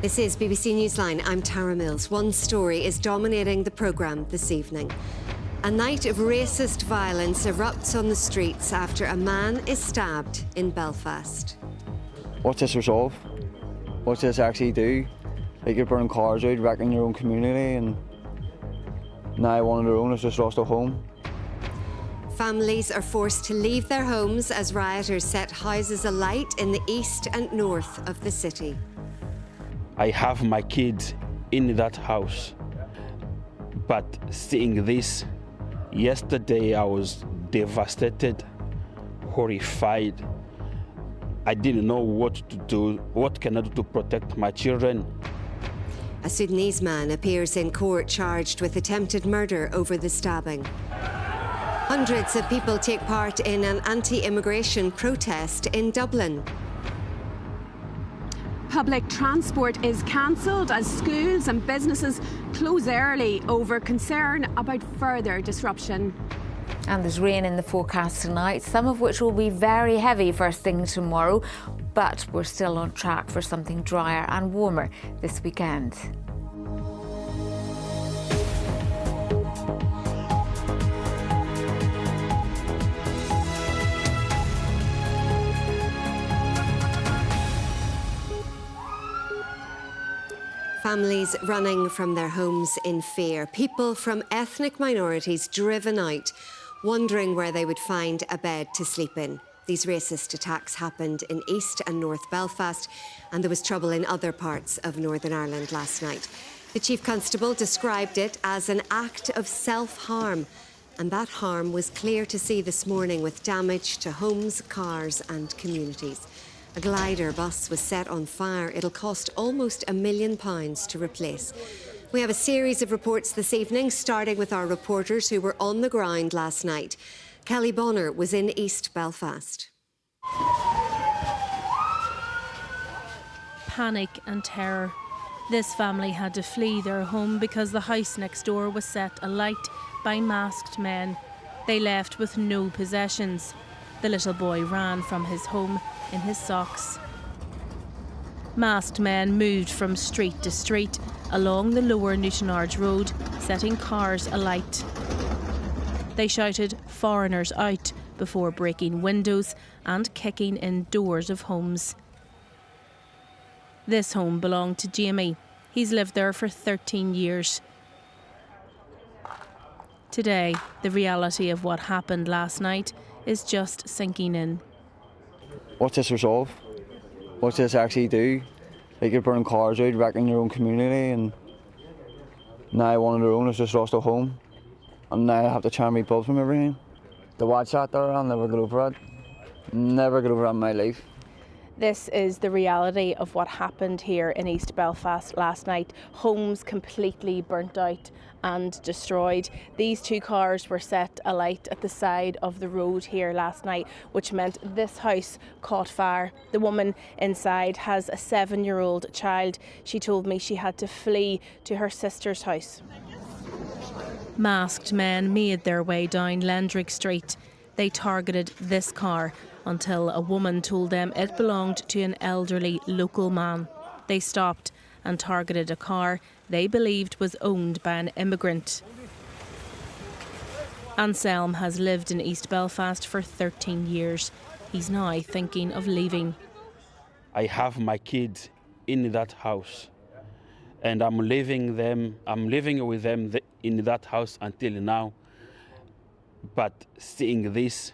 This is BBC Newsline. I'm Tara Mills. One story is dominating the programme this evening. A night of racist violence erupts on the streets after a man is stabbed in Belfast. What's this resolve? What's this actually do? Like, you're burning cars out, wrecking your own community, and now one of their own has just lost a home. Families are forced to leave their homes as rioters set houses alight in the east and north of the city. I have my kids in that house, but seeing this, yesterday I was devastated, horrified. I didn't know what to do, what can I do to protect my children. A Sudanese man appears in court charged with attempted murder over the stabbing. Hundreds of people take part in an anti-immigration protest in Dublin. Public transport is cancelled as schools and businesses close early over concern about further disruption. And there's rain in the forecast tonight, some of which will be very heavy first thing tomorrow, but we're still on track for something drier and warmer this weekend. Families running from their homes in fear. People from ethnic minorities driven out, wondering where they would find a bed to sleep in. These racist attacks happened in East and North Belfast, and there was trouble in other parts of Northern Ireland last night. The Chief Constable described it as an act of self-harm, and that harm was clear to see this morning with damage to homes, cars and communities. A glider bus was set on fire. It'll cost almost £1 million to replace. We have a series of reports this evening, starting with our reporters who were on the ground last night. Kelly Bonner was in East Belfast. Panic and terror. This family had to flee their home because the house next door was set alight by masked men. They left with no possessions. The little boy ran from his home in his socks. Masked men moved from street to street along the lower Newtonards Road, setting cars alight. They shouted "foreigners out" before breaking windows and kicking in doors of homes. This home belonged to Jamie. He's lived there for 13 years. Today, the reality of what happened last night is just sinking in. What's this resolve? What's this actually do? Like, you're burning cars out, wrecking your own community, and now one of their own has just lost a home, and now I have to try and rebuild from everything. To watch that there, I'll never get over it. Never get over it in my life. This is the reality of what happened here in East Belfast last night. Homes completely burnt out and destroyed. These two cars were set alight at the side of the road here last night, which meant this house caught fire. The woman inside has a 7-year-old child. She told me she had to flee to her sister's house. Masked men made their way down Lendrick Street. They targeted this car until a woman told them it belonged to an elderly local man. They stopped and targeted a car they believed was owned by an immigrant. Anselm has lived in East Belfast for 13 years. He's now thinking of leaving. I have my kids in that house, and I'm living with them in that house until now. But seeing this,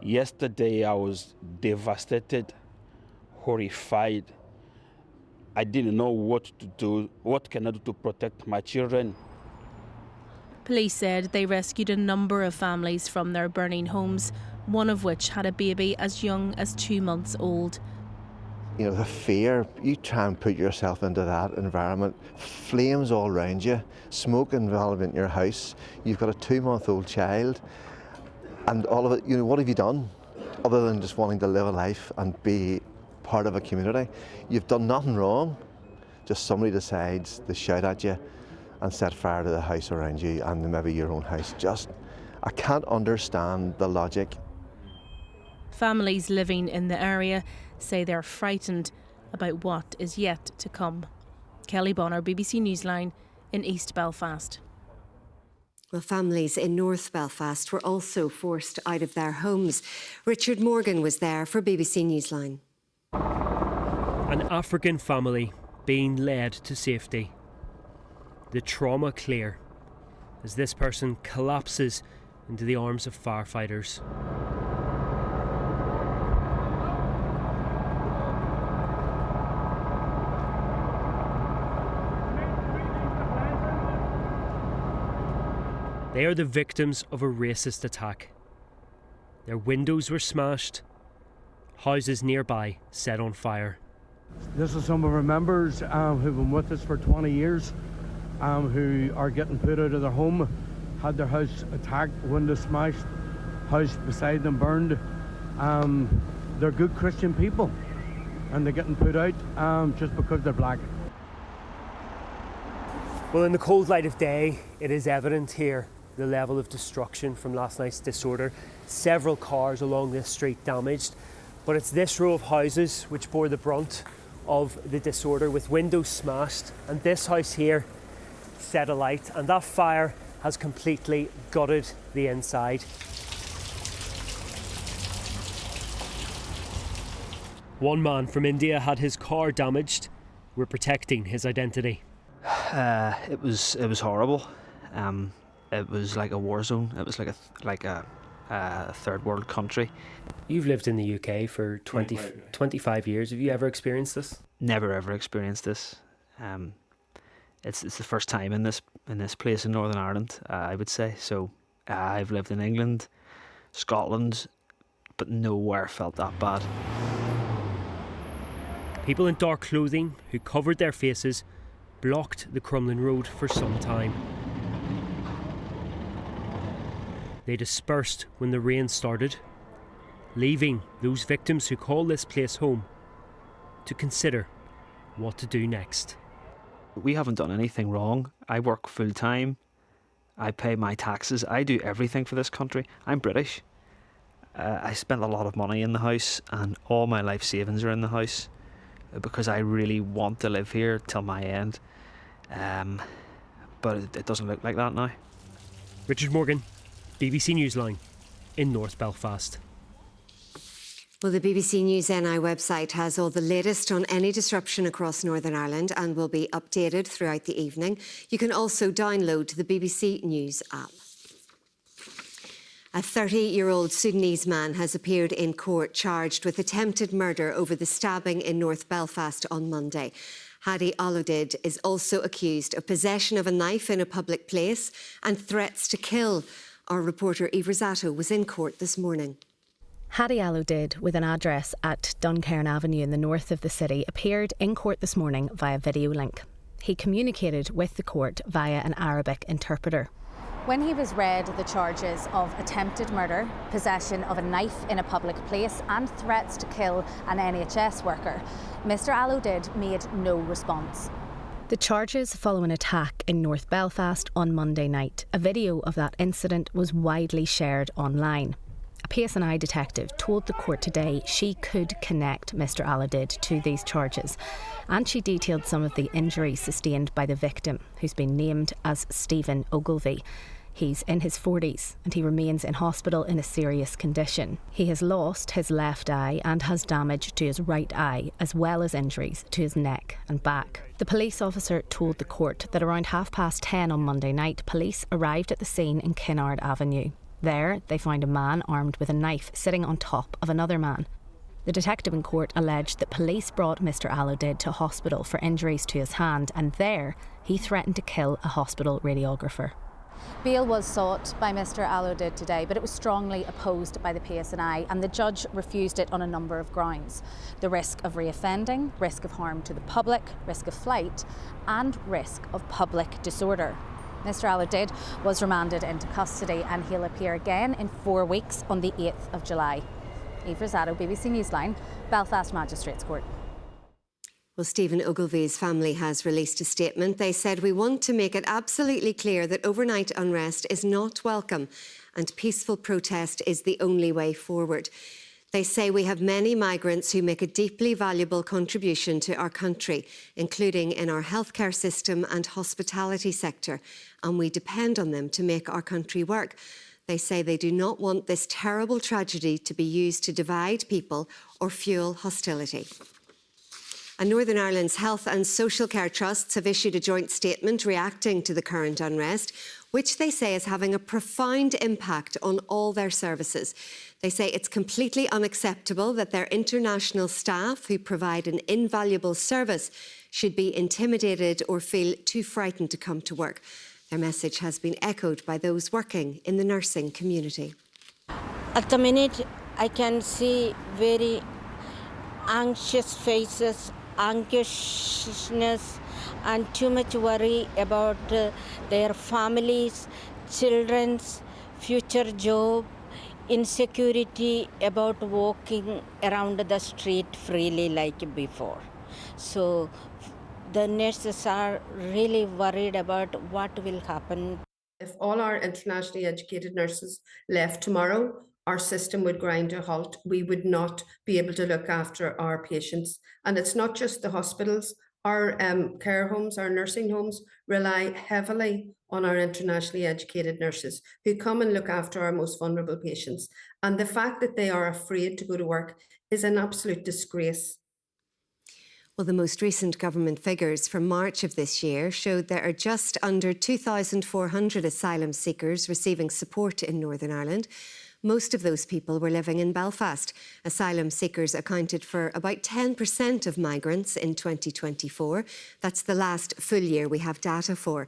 yesterday I was devastated, horrified. I didn't know what to do, what can I do to protect my children. Police said they rescued a number of families from their burning homes, one of which had a baby as young as 2 months old. You know, the fear, you try and put yourself into that environment, flames all around you, smoke enveloping your house, you've got a 2-month-old child, and all of it, you know, what have you done other than just wanting to live a life and be part of a community? You've done nothing wrong, just somebody decides to shout at you and set fire to the house around you and maybe your own house. I can't understand the logic. Families living in the area say they're frightened about what is yet to come. Kelly Bonner, BBC Newsline in East Belfast. Well, families in North Belfast were also forced out of their homes. Richard Morgan was there for BBC Newsline. An African family being led to safety. The trauma clear as this person collapses into the arms of firefighters. They are the victims of a racist attack. Their windows were smashed, houses nearby set on fire. This is some of our members who've been with us for 20 years, who are getting put out of their home, had their house attacked, windows smashed, house beside them burned. They're good Christian people, and they're getting put out just because they're black. Well, in the cold light of day, it is evident here the level of destruction from last night's disorder. Several cars along this street damaged, but it's this row of houses which bore the brunt of the disorder, with windows smashed, and this house here set alight, and that fire has completely gutted the inside. One man from India had his car damaged. We're protecting his identity. It was horrible. It was like a war zone. It was like a third world country. You've lived in the UK for 25 years. Have you ever experienced this? Never ever experienced this. It's the first time in this place in Northern Ireland, I would say. So I've lived in England, Scotland, but nowhere felt that bad. People in dark clothing who covered their faces blocked the Crumlin Road for some time. They dispersed when the rain started, leaving those victims who call this place home to consider what to do next. We haven't done anything wrong. I work full time. I pay my taxes. I do everything for this country. I'm British. I spent a lot of money in the house, and all my life savings are in the house because I really want to live here till my end. But it doesn't look like that now. Richard Morgan, BBC Newsline in North Belfast. Well, the BBC News NI website has all the latest on any disruption across Northern Ireland and will be updated throughout the evening. You can also download the BBC News app. A 30-year-old Sudanese man has appeared in court charged with attempted murder over the stabbing in North Belfast on Monday. Hadi Aludid is also accused of possession of a knife in a public place and threats to kill. Our reporter Eve Rosato was in court this morning. Hadi Aludid, with an address at Duncairn Avenue in the north of the city, appeared in court this morning via video link. He communicated with the court via an Arabic interpreter. When he was read the charges of attempted murder, possession of a knife in a public place and threats to kill an NHS worker, Mr Aludid made no response. The charges follow an attack in North Belfast on Monday night. A video of that incident was widely shared online. A PSNI detective told the court today she could connect Mr Aludid to these charges, and she detailed some of the injuries sustained by the victim, who's been named as Stephen Ogilvie. He's in his 40s and he remains in hospital in a serious condition. He has lost his left eye and has damage to his right eye, as well as injuries to his neck and back. The police officer told the court that around 10:30 on Monday night, police arrived at the scene in Kinnard Avenue. There, they found a man armed with a knife sitting on top of another man. The detective in court alleged that police brought Mr Aludid to hospital for injuries to his hand, and there he threatened to kill a hospital radiographer. Bail was sought by Mr Aludid today, but it was strongly opposed by the PSNI, and the judge refused it on a number of grounds. The risk of reoffending, risk of harm to the public, risk of flight, and risk of public disorder. Mr Aludid was remanded into custody and he'll appear again in 4 weeks on the 8th of July. Eve Rosato, BBC Newsline, Belfast Magistrates Court. Well, Stephen Ogilvie's family has released a statement. They said, "We want to make it absolutely clear that overnight unrest is not welcome and peaceful protest is the only way forward." They say we have many migrants who make a deeply valuable contribution to our country, including in our healthcare system and hospitality sector, and we depend on them to make our country work. They say they do not want this terrible tragedy to be used to divide people or fuel hostility. And Northern Ireland's health and social care trusts have issued a joint statement reacting to the current unrest, which they say is having a profound impact on all their services. They say it's completely unacceptable that their international staff, who provide an invaluable service, should be intimidated or feel too frightened to come to work. Their message has been echoed by those working in the nursing community. At the minute, I can see very anxious faces, anxiousness, and too much worry about their families, children's future job, insecurity about walking around the street freely like before. So the nurses are really worried about what will happen. If all our internationally educated nurses left tomorrow, our system would grind to a halt. We would not be able to look after our patients. And it's not just the hospitals. Our care homes, our nursing homes rely heavily on our internationally educated nurses who come and look after our most vulnerable patients. And the fact that they are afraid to go to work is an absolute disgrace. Well, the most recent government figures from March of this year showed there are just under 2,400 asylum seekers receiving support in Northern Ireland. Most of those people were living in Belfast. Asylum seekers accounted for about 10% of migrants in 2024. That's the last full year we have data for.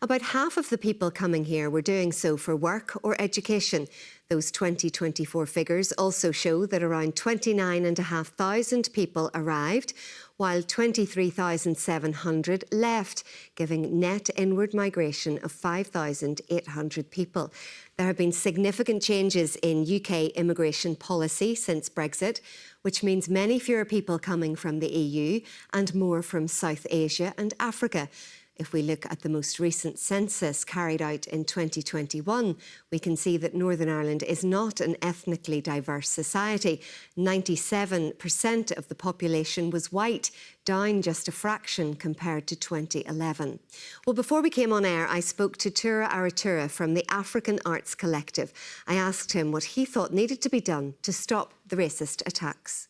About half of the people coming here were doing so for work or education. Those 2024 figures also show that around 29,500 people arrived, while 23,700 left, giving net inward migration of 5,800 people. There have been significant changes in UK immigration policy since Brexit, which means many fewer people coming from the EU and more from South Asia and Africa. If we look at the most recent census carried out in 2021, we can see that Northern Ireland is not an ethnically diverse society. 97% of the population was white, down just a fraction compared to 2011. Well, before we came on air, I spoke to Tura Aratura from the African Arts Collective. I asked him what he thought needed to be done to stop the racist attacks.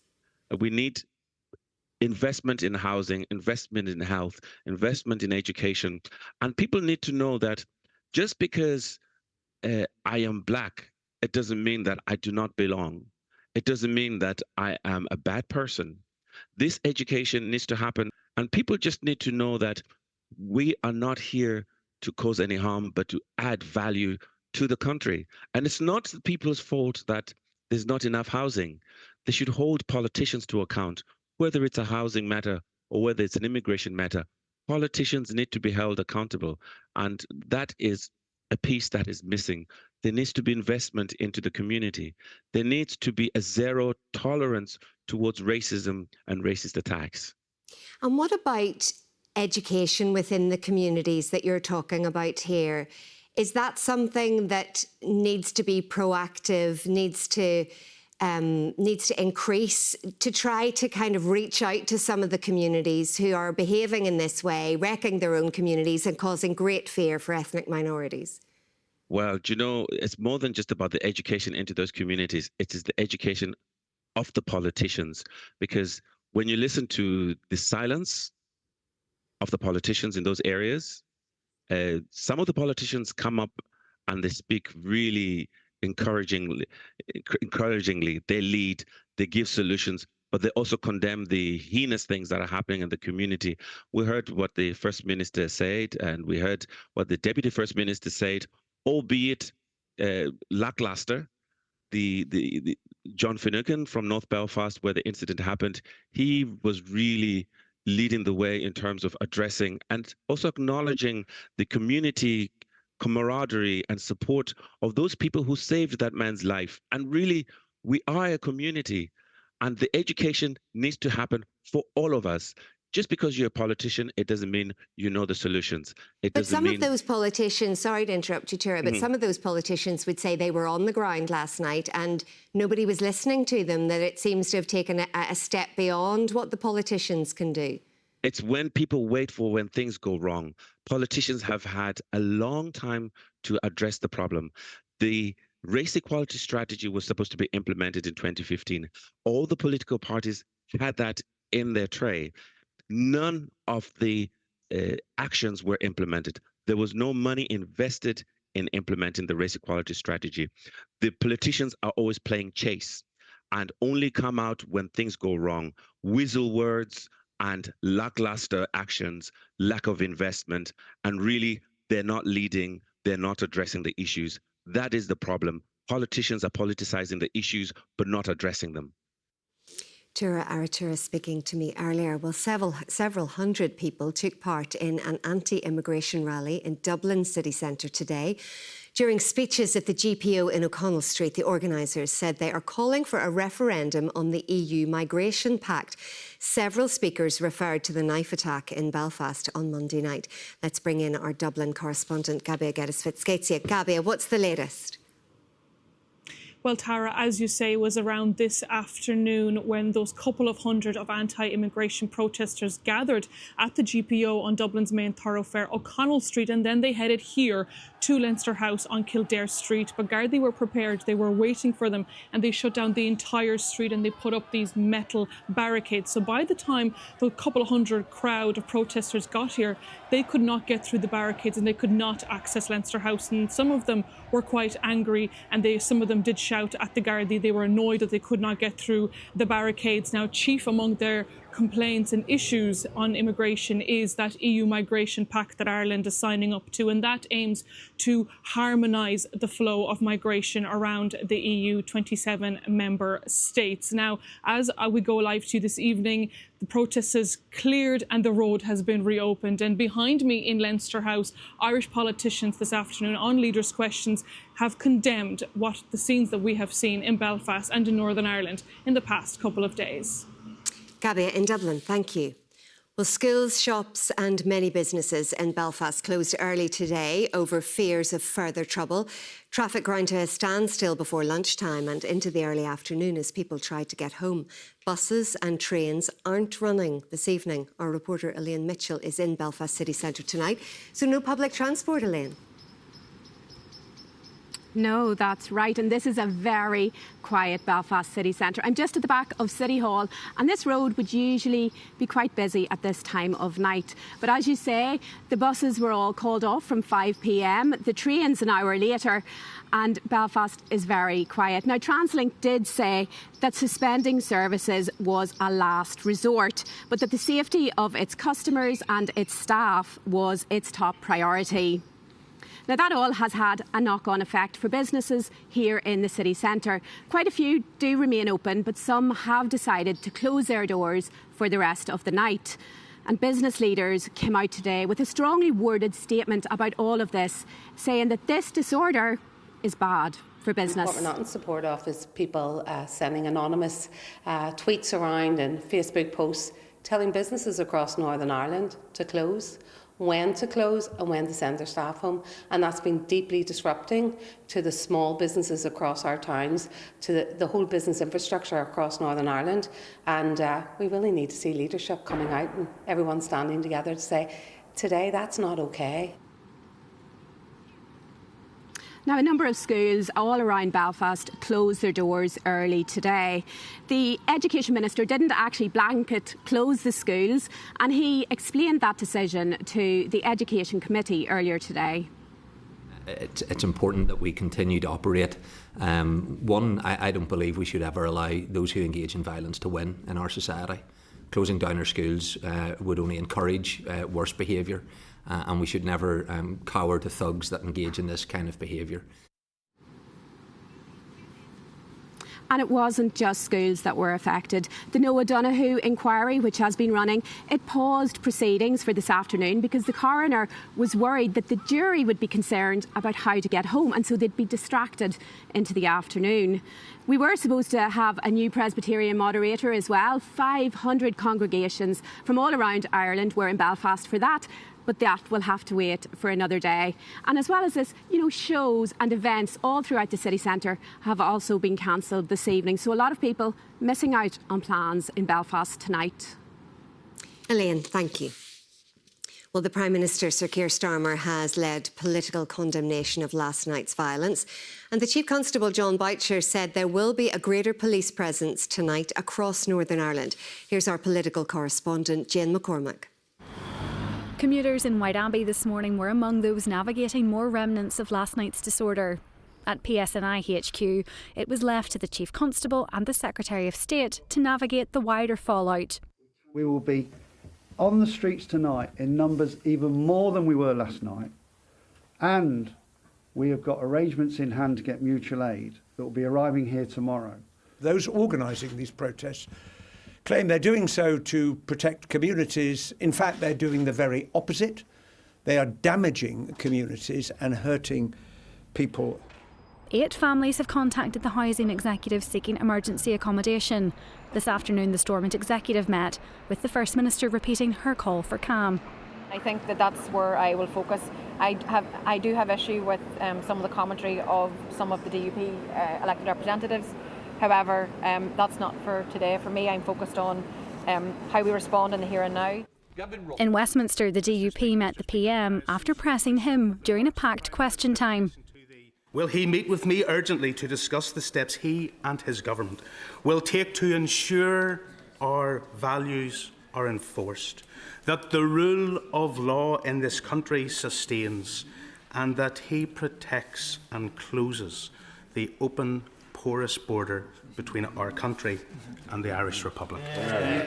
We need investment in housing, investment in health, investment in education. And people need to know that just because I am black, it doesn't mean that I do not belong. It doesn't mean that I am a bad person. This education needs to happen. And people just need to know that we are not here to cause any harm, but to add value to the country. And it's not the people's fault that there's not enough housing. They should hold politicians to account. Whether it's a housing matter or whether it's an immigration matter, politicians need to be held accountable. And that is a piece that is missing. There needs to be investment into the community. There needs to be a zero tolerance towards racism and racist attacks. And what about education within the communities that you're talking about here? Is that something that needs to be proactive, needs to increase to try to kind of reach out to some of the communities who are behaving in this way, wrecking their own communities and causing great fear for ethnic minorities? Well, do you know, it's more than just about the education into those communities. It is the education of the politicians. Because when you listen to the silence of the politicians in those areas, some of the politicians come up and they speak really encouragingly. They lead, they give solutions, but they also condemn the heinous things that are happening in the community. We heard what the First Minister said, and we heard what the Deputy First Minister said, albeit lackluster. The John Finucane from North Belfast, where the incident happened, he was really leading the way in terms of addressing and also acknowledging the community camaraderie and support of those people who saved that man's life. And really, we are a community, and the education needs to happen for all of us. just because you're a politician, it doesn't mean you know the solutions. But some of those politicians, sorry to interrupt you, Tara, but some of those politicians would say they were on the ground last night and nobody was listening to them, that it seems to have taken a step beyond what the politicians can do. It's when people wait for when things go wrong. Politicians have had a long time to address the problem. The race equality strategy was supposed to be implemented in 2015. All the political parties had that in their tray. None of the actions were implemented. There was no money invested in implementing the race equality strategy. The politicians are always playing chase and only come out when things go wrong. Weasel words and lackluster actions, lack of investment, and really they're not leading, they're not addressing the issues. That is the problem. Politicians are politicizing the issues but not addressing them. Tura Aratura speaking to me earlier. Well, several hundred people took part in an anti-immigration rally in Dublin city centre today. During speeches at the GPO in O'Connell Street, the organisers said they are calling for a referendum on the EU Migration Pact. Several speakers referred to the knife attack in Belfast on Monday night. Let's bring in our Dublin correspondent, Gabia Geddes-Fitzcatia. Gabia, what's the latest? Well, Tara, as you say, was around this afternoon when those couple of hundred of anti-immigration protesters gathered at the GPO on Dublin's main thoroughfare, O'Connell Street, and then they headed here to Leinster House on Kildare Street. But Gardaí were prepared, they were waiting for them, and they shut down the entire street and they put up these metal barricades. So by the time the couple of hundred crowd of protesters got here, they could not get through the barricades and they could not access Leinster House. And some of them were quite angry, and some of them did shout at the Gardaí. They were annoyed that they could not get through the barricades. Now, chief among their complaints and issues on immigration is that EU Migration Pact that Ireland is signing up to, and that aims to harmonise the flow of migration around the EU 27 member states. Now, as we go live to you this evening, the protest has cleared and the road has been reopened. And behind me in Leinster House, Irish politicians this afternoon on Leaders' Questions have condemned the scenes that we have seen in Belfast and in Northern Ireland in the past couple of days. Gabia in Dublin, thank you. Well, schools, shops and many businesses in Belfast closed early today over fears of further trouble. Traffic ground to a standstill before lunchtime and into the early afternoon as people tried to get home. Buses and trains aren't running this evening. Our reporter Elaine Mitchell is in Belfast city centre tonight. So no public transport, Elaine? No, that's right. And this is a very quiet Belfast city centre. I'm just at the back of City Hall, and this road would usually be quite busy at this time of night. But as you say, the buses were all called off from 5 p.m, the trains an hour later, and Belfast is very quiet. Now, TransLink did say that suspending services was a last resort, but that the safety of its customers and its staff was its top priority. Now, that all has had a knock-on effect for businesses here in the city centre. Quite a few do remain open, but some have decided to close their doors for the rest of the night. And business leaders came out today with a strongly worded statement about all of this, saying that this disorder is bad for business. What we're not in support of is people sending anonymous tweets around and Facebook posts telling businesses across Northern Ireland to close, when to close and when to send their staff home. And that's been deeply disrupting to the small businesses across our towns, to the whole business infrastructure across Northern Ireland. And we really need to see leadership coming out and everyone standing together to say, today that's not okay. Now, a number of schools all around Belfast closed their doors early today. The Education Minister didn't actually blanket close the schools, and he explained that decision to the Education Committee earlier today. It's important that we continue to operate. I don't believe we should ever allow those who engage in violence to win in our society. Closing down our schools would only encourage worse behaviour. And we should never cower to thugs that engage in this kind of behaviour. And it wasn't just schools that were affected. The Noah Donoghue inquiry, which has been running, it paused proceedings for this afternoon because the coroner was worried that the jury would be concerned about how to get home, and so they'd be distracted into the afternoon. We were supposed to have a new Presbyterian moderator as well. 500 congregations from all around Ireland were in Belfast for that, but that will have to wait for another day. And as well as this, shows and events all throughout the city centre have also been cancelled this evening. So a lot of people missing out on plans in Belfast tonight. Elaine, thank you. Well, the Prime Minister, Sir Keir Starmer, has led political condemnation of last night's violence. And the Chief Constable, John Boucher, said there will be a greater police presence tonight across Northern Ireland. Here's our political correspondent, Jane McCormack. Commuters in Whiteabbey this morning were among those navigating more remnants of last night's disorder. At PSNI HQ, it was left to the Chief Constable and the Secretary of State to navigate the wider fallout. We will be on the streets tonight in numbers even more than we were last night, and we have got arrangements in hand to get mutual aid that will be arriving here tomorrow. Those organising these protests claim they're doing so to protect communities. In fact, they're doing the very opposite. They are damaging communities and hurting people. 8 families have contacted the housing executive seeking emergency accommodation. This afternoon, the Stormont executive met, with the First Minister repeating her call for calm. I think that's where I will focus. I do have issue with some of the commentary of some of the DUP elected representatives. However, that's not for today. For me, I'm focused on how we respond in the here and now. In Westminster, the DUP met the PM after pressing him during a packed question time. Will he meet with me urgently to discuss the steps he and his government will take to ensure our values are enforced, that the rule of law in this country sustains, and that he protects and closes the open, porous border between our country and the Irish Republic.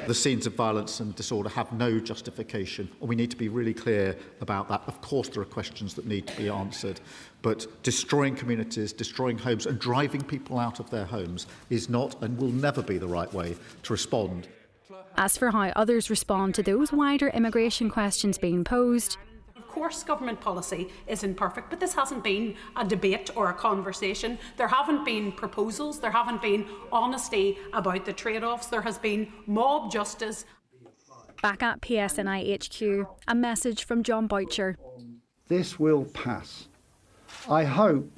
The scenes of violence and disorder have no justification, and we need to be really clear about that. Of course, there are questions that need to be answered, but destroying communities, destroying homes and driving people out of their homes is not and will never be the right way to respond. As for how others respond to those wider immigration questions being posed, of course, government policy isn't perfect, but this hasn't been a debate or a conversation. There haven't been proposals, there haven't been honesty about the trade-offs, there has been mob justice. Back at PSNI HQ, a message from John Boucher. This will pass. I hope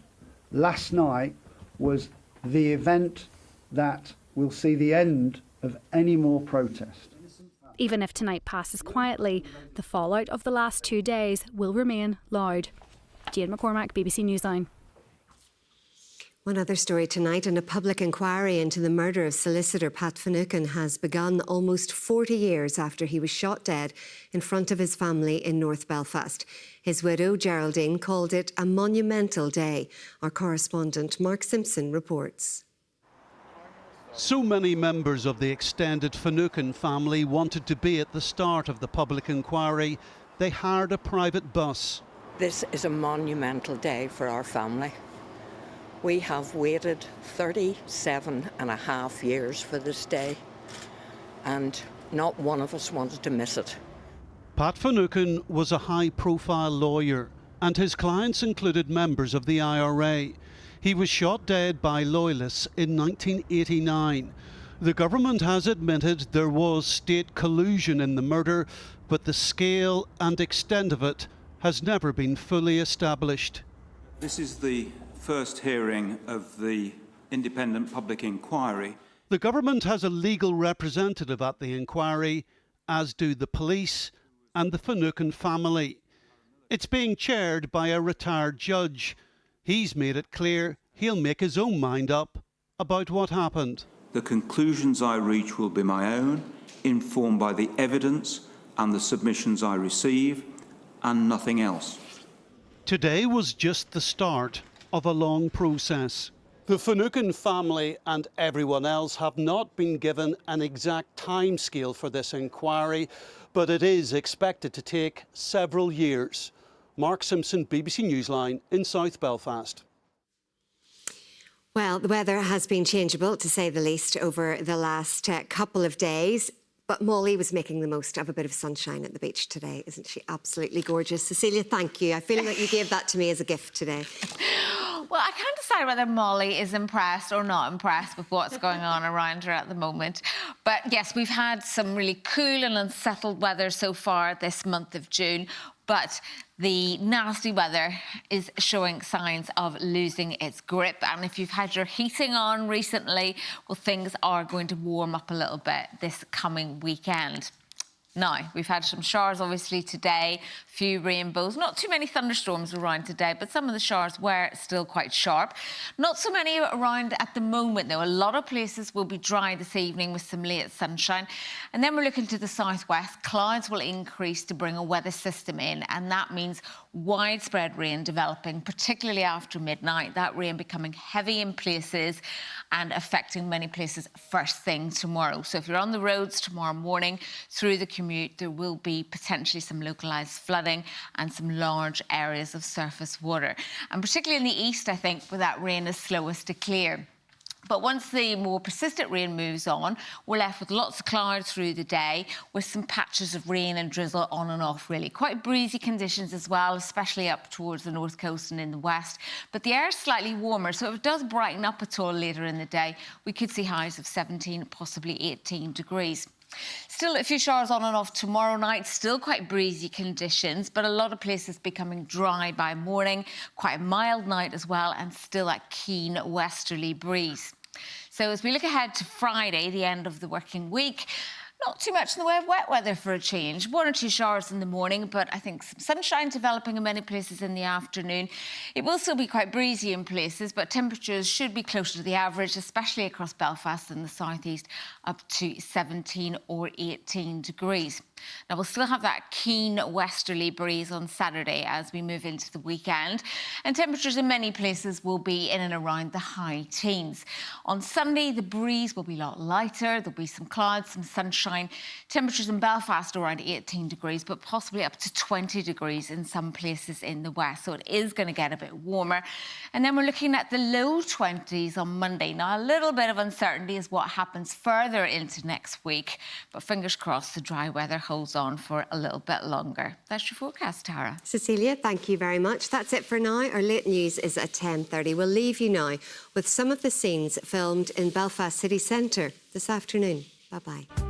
last night was the event that will see the end of any more protest. Even if tonight passes quietly, the fallout of the last 2 days will remain loud. Jane McCormack, BBC Newsline. One other story tonight, and a public inquiry into the murder of solicitor Pat Finucane has begun almost 40 years after he was shot dead in front of his family in North Belfast. His widow, Geraldine, called it a monumental day. Our correspondent, Mark Simpson, reports. So many members of the extended Finucane family wanted to be at the start of the public inquiry, they hired a private bus. This is a monumental day for our family. We have waited 37 and a half years for this day, and not one of us wanted to miss it. Pat Finucane was a high-profile lawyer, and his clients included members of the IRA. He was shot dead by loyalists in 1989. The government has admitted there was state collusion in the murder, but the scale and extent of it has never been fully established. This is the first hearing of the independent public inquiry. The government has a legal representative at the inquiry, as do the police and the Finucane family. It's being chaired by a retired judge. He's made it clear he'll make his own mind up about what happened. The conclusions I reach will be my own, informed by the evidence and the submissions I receive, and nothing else. Today was just the start of a long process. The Finucane family and everyone else have not been given an exact timescale for this inquiry, but it is expected to take several years. Mark Simpson, BBC Newsline in South Belfast. Well, the weather has been changeable, to say the least, over the last couple of days. But Molly was making the most of a bit of sunshine at the beach today. Isn't she absolutely gorgeous? Cecilia, thank you. I feel like you gave that to me as a gift today. Well, I can't decide whether Molly is impressed or not impressed with what's going on around her at the moment. But yes, we've had some really cool and unsettled weather so far this month of June. But the nasty weather is showing signs of losing its grip. And if you've had your heating on recently, well, things are going to warm up a little bit this coming weekend. Now, we've had some showers, obviously, today, a few rainbows. Not too many thunderstorms around today, but some of the showers were still quite sharp. Not so many around at the moment, though. A lot of places will be dry this evening with some late sunshine. And then we're looking to the southwest. Clouds will increase to bring a weather system in, and that means widespread rain developing, particularly after midnight. That rain becoming heavy in places and affecting many places first thing tomorrow. So if you're on the roads tomorrow morning through the commute, there will be potentially some localised flooding and some large areas of surface water. And particularly in the east, I think, where that rain is slowest to clear. But once the more persistent rain moves on, we're left with lots of clouds through the day with some patches of rain and drizzle on and off, really. Quite breezy conditions as well, especially up towards the north coast and in the west. But the air is slightly warmer, so if it does brighten up at all later in the day, we could see highs of 17, possibly 18 degrees. Still a few showers on and off tomorrow night, still quite breezy conditions, but a lot of places becoming dry by morning, quite a mild night as well, and still that keen westerly breeze. So as we look ahead to Friday, the end of the working week, not too much in the way of wet weather for a change. 1 or 2 showers in the morning, but I think some sunshine developing in many places in the afternoon. It will still be quite breezy in places, but temperatures should be closer to the average, especially across Belfast and the southeast, up to 17 or 18 degrees. Now, we'll still have that keen westerly breeze on Saturday as we move into the weekend, and temperatures in many places will be in and around the high teens. On Sunday, the breeze will be a lot lighter. There'll be some clouds, some sunshine. Temperatures in Belfast around 18 degrees, but possibly up to 20 degrees in some places in the west. So it is going to get a bit warmer. And then we're looking at the low 20s on Monday. Now, a little bit of uncertainty is what happens further into next week, but fingers crossed the dry weather holds on for a little bit longer. That's your forecast, Tara. Cecilia, thank you very much. That's it for now. Our late news is at 10:30. We'll leave you now with some of the scenes filmed in Belfast city centre this afternoon. Bye-bye.